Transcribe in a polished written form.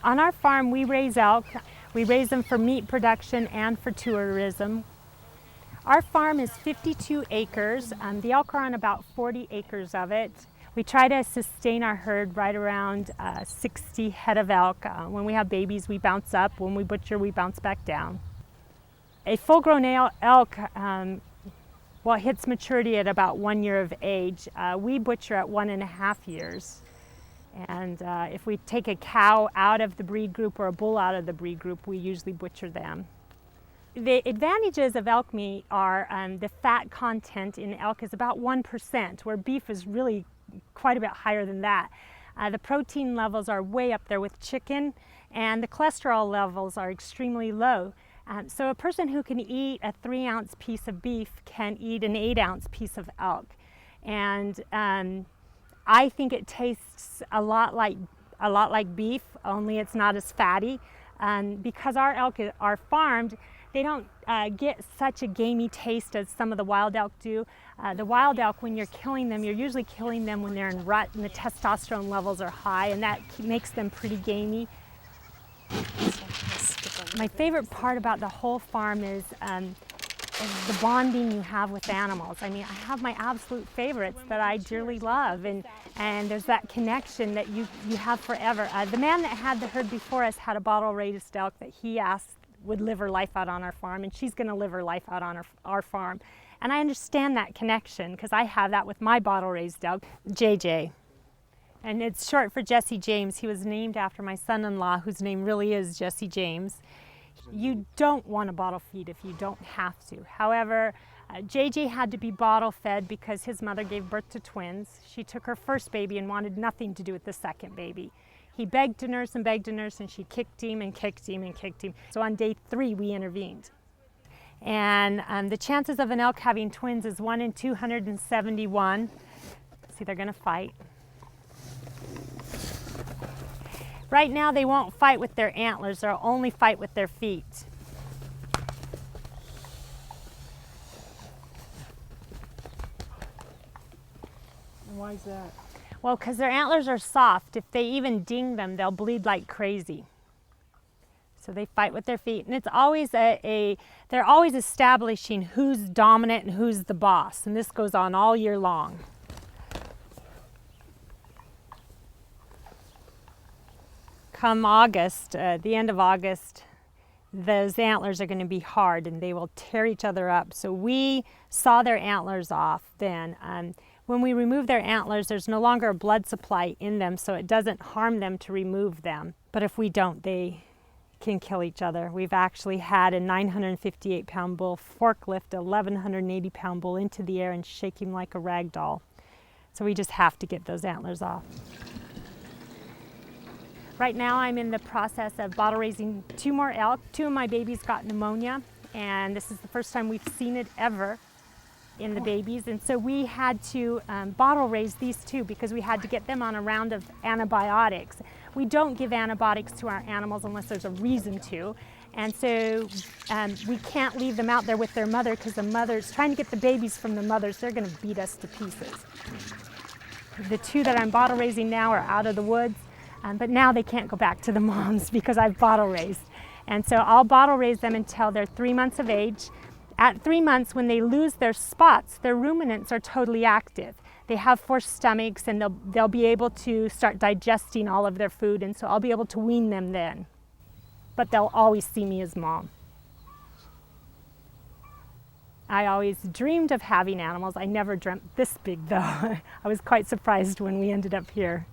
On our farm, we raise elk. We raise them for meat production and for tourism. Our farm is 52 acres. The elk are on about 40 acres of it. We try to sustain our herd right around 60 head of elk. When we have babies, we bounce up. When we butcher, we bounce back down. A full-grown elk hits maturity at about 1 year of age. We butcher at 1.5 years. And if we take a cow out of the breed group or a bull out of the breed group, we usually butcher them. The advantages of elk meat are the fat content in elk is about 1%, where beef is really quite a bit higher than that. The protein levels are way up there with chicken, and the cholesterol levels are extremely low. So a person who can eat a 3-ounce piece of beef can eat an 8-ounce piece of elk. And I think it tastes a lot like beef, only it's not as fatty. Because our elk are farmed, they don't get such a gamey taste as some of the wild elk do. The wild elk, when you're killing them, you're usually killing them when they're in rut and the testosterone levels are high, and that makes them pretty gamey. My favorite part about the whole farm is the bonding you have with animals. I mean, I have my absolute favorites that I dearly love, and there's that connection that you have forever. The man that had the herd before us had a bottle-raised elk that he asked would live her life out on our farm, and she's going to live her life out on our farm. And I understand that connection because I have that with my bottle-raised elk, JJ. And it's short for Jesse James. He was named after my son-in-law, whose name really is Jesse James. You don't want to bottle feed if you don't have to. However, JJ had to be bottle fed because his mother gave birth to twins. She took her first baby and wanted nothing to do with the second baby. He begged to nurse, and she kicked him and kicked him and kicked him. So on day 3, we intervened. And the chances of an elk having twins is 1 in 271. See, they're going to fight. Right now, they won't fight with their antlers. They'll only fight with their feet. And why is that? Well, because their antlers are soft. If they even ding them, they'll bleed like crazy. So they fight with their feet. And it's always they're always establishing who's dominant and who's the boss. And this goes on all year long. Come August, the end of August, those antlers are going to be hard and they will tear each other up. So we saw their antlers off then. When we remove their antlers, there's no longer a blood supply in them, so it doesn't harm them to remove them. But if we don't, they can kill each other. We've actually had a 958-pound bull forklift a 1,180-pound bull into the air and shake him like a rag doll. So we just have to get those antlers off. Right now I'm in the process of bottle raising 2 more elk. 2 of my babies got pneumonia, and this is the first time we've seen it ever in the babies. And so we had to bottle raise these 2 because we had to get them on a round of antibiotics. We don't give antibiotics to our animals unless there's a reason to. And so we can't leave them out there with their mother because the mother's trying to get the babies from the mothers. They're going to beat us to pieces. The 2 that I'm bottle raising now are out of the woods. But now they can't go back to the moms because I've bottle raised. And so I'll bottle raise them until they're 3 months of age. At 3 months, when they lose their spots, their ruminants are totally active. They have 4 stomachs and they'll be able to start digesting all of their food, and so I'll be able to wean them then. But they'll always see me as mom. I always dreamed of having animals. I never dreamt this big though. I was quite surprised when we ended up here.